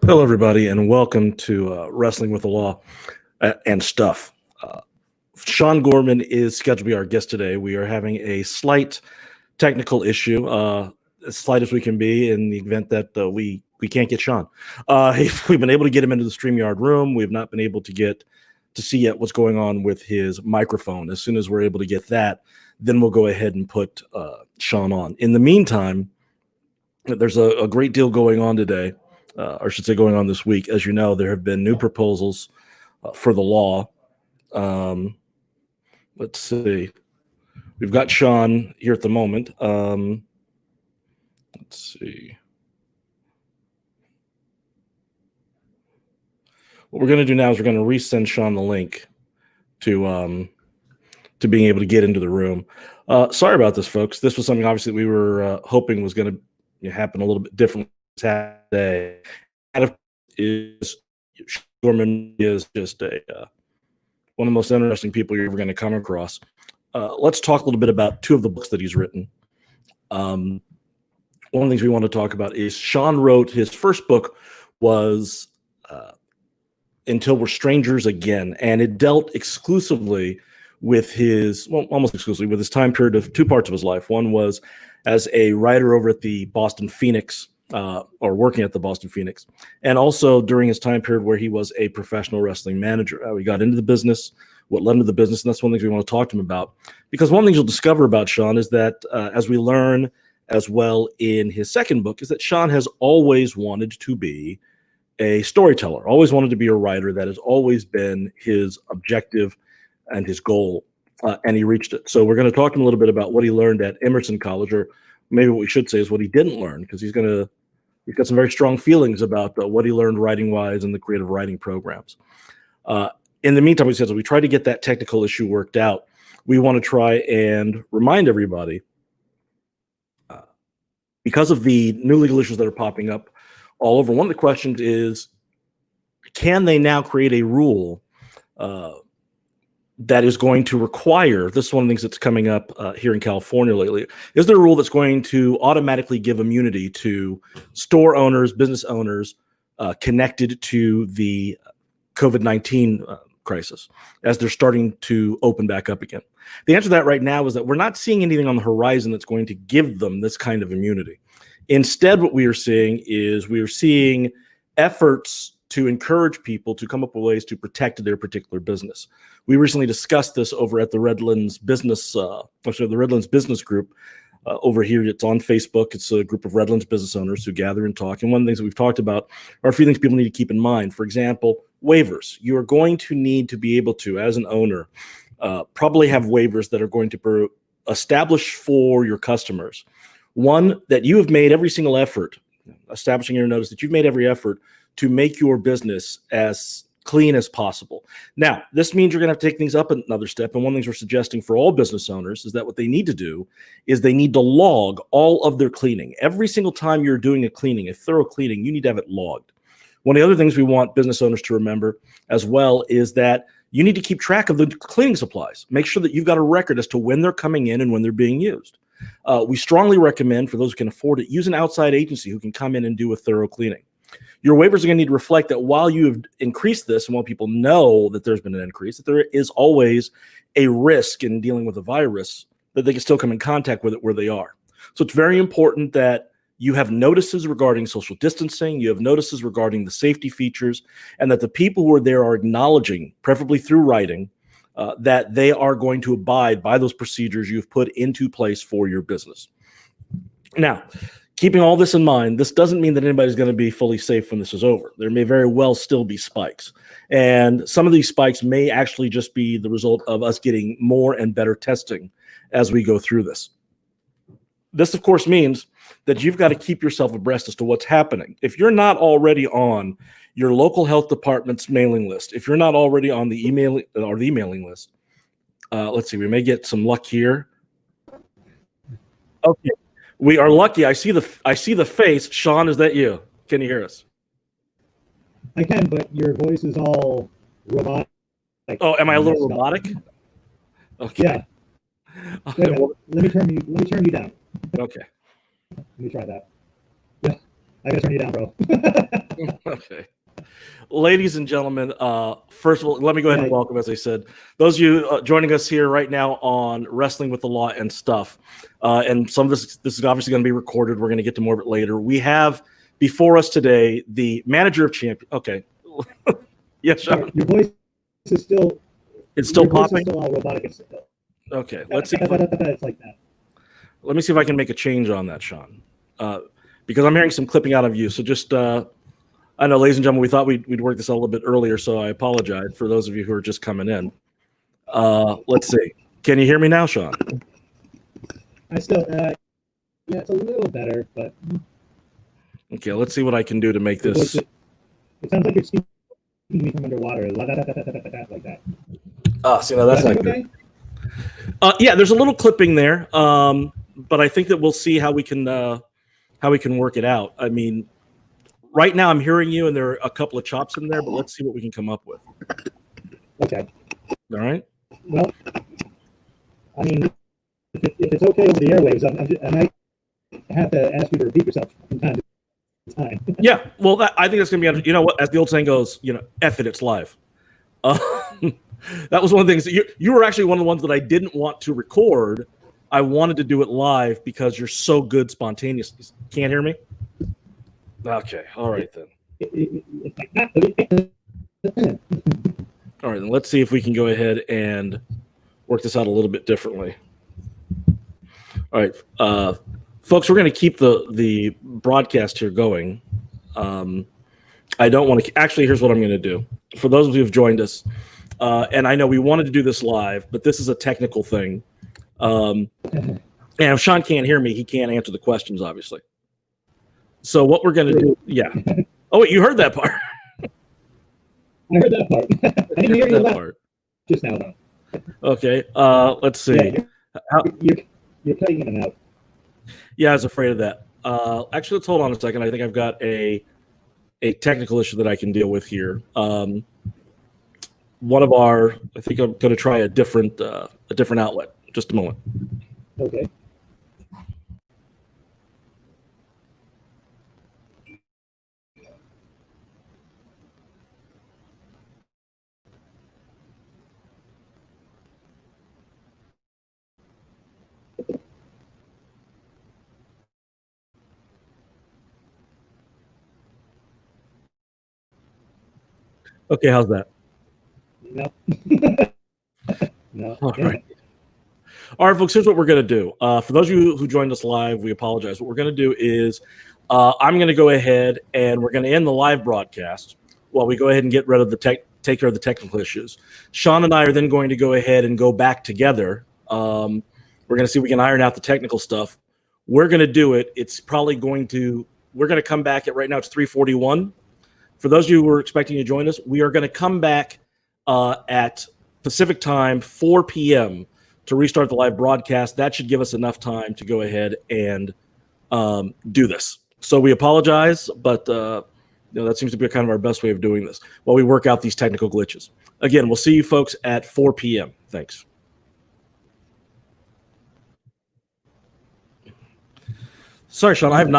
Hello, everybody, and welcome to Wrestling with the Law and Stuff. Sean Gorman is scheduled to be our guest today. We are having a slight technical issue, as slight as we can be in the event that we can't get Sean. We've been able to get him into the StreamYard room. We've not been able to get to see yet what's going on with his microphone. As soon as we're able to get that, then we'll go ahead and put Sean on. In the meantime, there's a great deal going on today. Or I should say going on this week. As you know, there have been new proposals for the law. Let's see. We've got Sean here at the moment. Let's see. What we're going to do now is we're going to resend Sean the link to being able to get into the room. Sorry about this, folks. This was something obviously we were hoping was going to happen a little bit differently today. And is Gorman is just one of the most interesting people you're ever going to come across. Let's talk a little bit about two of the books that he's written. One of the things we want to talk about is Sean wrote his first book was Until We're Strangers Again, and it dealt exclusively with his, well, almost exclusively with his time period of two parts of his life. One was as a writer over at the Boston Phoenix, or working at the Boston Phoenix, and also during his time period where he was a professional wrestling manager. How he got into the business, what led him to the business, and that's one of the things we want to talk to him about. Because one of the things you'll discover about Sean is that, as we learn as well in his second book, is that Sean has always wanted to be a storyteller, always wanted to be a writer. That has always been his objective and his goal, and he reached it. So we're going to talk to him a little bit about what he learned at Emerson College, or maybe what we should say is what he didn't learn, because he's got some very strong feelings about what he learned writing-wise in the creative writing programs. In the meantime, we said, so we try to get that technical issue worked out. We want to try and remind everybody, because of the new legal issues that are popping up all over, one of the questions is, can they now create a rule that is going to require, this is one of the things that's coming up here in California lately, is there a rule that's going to automatically give immunity to store owners, business owners connected to the COVID-19 crisis as they're starting to open back up again? The answer to that right now is that we're not seeing anything on the horizon that's going to give them this kind of immunity. Instead, what we are seeing efforts to encourage people to come up with ways to protect their particular business. We recently discussed this over at the Redlands Business, the Redlands Business Group over here. It's on Facebook. It's a group of Redlands business owners who gather and talk. And one of the things that we've talked about are a few things people need to keep in mind. For example, waivers. You are going to need to be able to, as an owner, probably have waivers that are going to be established for your customers. One, that you have made every single effort, establishing your notice that you've made every effort to make your business as clean as possible. Now, this means you're going to have to take things up another step. And one of the things we're suggesting for all business owners is that what they need to do is they need to log all of their cleaning. Every single time you're doing a cleaning, a thorough cleaning, you need to have it logged. One of the other things we want business owners to remember as well is that you need to keep track of the cleaning supplies. Make sure that you've got a record as to when they're coming in and when they're being used. We strongly recommend, for those who can afford it, use an outside agency who can come in and do a thorough cleaning. Your waivers are going to need to reflect that while you have increased this, and while people know that there's been an increase, that there is always a risk in dealing with a virus that they can still come in contact with it where they are. So it's very important that you have notices regarding social distancing, you have notices regarding the safety features, and that the people who are there are acknowledging, preferably through writing, that they are going to abide by those procedures you've put into place for your business. Now, keeping all this in mind, this doesn't mean that anybody's going to be fully safe when this is over. There may very well still be spikes. And some of these spikes may actually just be the result of us getting more and better testing as we go through this. This, of course, means that you've got to keep yourself abreast as to what's happening. If you're not already on your local health department's mailing list, if you're not already on the emailing list, let's see, we may get some luck here. Okay. We are lucky. I see the face. Sean, is that you? Can you hear us? I can, but your voice is all robotic. Oh, am I a little robotic? Okay. Yeah. Wait, let me turn you down. Okay. Let me try that. Yeah. I gotta turn you down, bro. Okay. Ladies and gentlemen, first of all, let me go ahead and welcome, as I said, those of you joining us here right now on Wrestling with the Law and Stuff. And some of this is obviously going to be recorded. We're going to get to more of it later. We have before us today the manager of champions. Okay. Yes, Sean. Your voice is still. It's still popping. Still all robotic. Okay. Let's see. It's like that. Let me see if I can make a change on that, Sean. Because I'm hearing some clipping out of you. So just. I know, ladies and gentlemen, we thought we'd work this out a little bit earlier, so I apologize for those of you who are just coming in. Let's see. Can you hear me now, Sean? I still, yeah, it's a little better, but. Okay, let's see what I can do to make this. It sounds like you're speaking me from underwater, like that. See, now that's not good. Okay? Yeah, there's a little clipping there, but I think that we'll see how we can work it out. I mean. Right now, I'm hearing you, and there are a couple of chops in there, but let's see what we can come up with. Okay. All right. Well, I mean, if it's okay over the airwaves, I might have to ask you to repeat yourself from time to time. Yeah. Well, I think that's going to be, you know what, as the old saying goes, F it, it's live. That was one of the things that you were actually one of the ones that I didn't want to record. I wanted to do it live because you're so good spontaneously. Can't hear me? Okay. All right, then. All right, then let's see if we can go ahead and work this out a little bit differently. All right, folks, we're going to keep the broadcast here going. I don't want to – actually, here's what I'm going to do. For those of you who have joined us, and I know we wanted to do this live, but this is a technical thing. And if Sean can't hear me, he can't answer the questions, obviously. So what we're going to do, yeah. Oh, wait, you heard that part. I heard that part. I didn't hear that part just now, though. Okay, let's see. Yeah, you're cutting in and out. Yeah, I was afraid of that. Actually, let's hold on a second. I think I've got a technical issue that I can deal with here. I think I'm going to try a different outlet. Just a moment. Okay. Okay, how's that? No. No. All right. All right, folks, here's what we're going to do. For those of you who joined us live, we apologize. What we're going to do is I'm going to go ahead and we're going to end the live broadcast while we go ahead and get rid of take care of the technical issues. Sean and I are then going to go ahead and go back together. We're going to see if we can iron out the technical stuff. We're going to do it. We're going to come back at right now it's 3:41. For those of you who are expecting to join us, we are going to come back at Pacific time, 4 p.m. to restart the live broadcast. That should give us enough time to go ahead and do this. So we apologize, but that seems to be kind of our best way of doing this while we work out these technical glitches. Again, we'll see you folks at 4 p.m. Thanks. Sorry, Sean, I have not.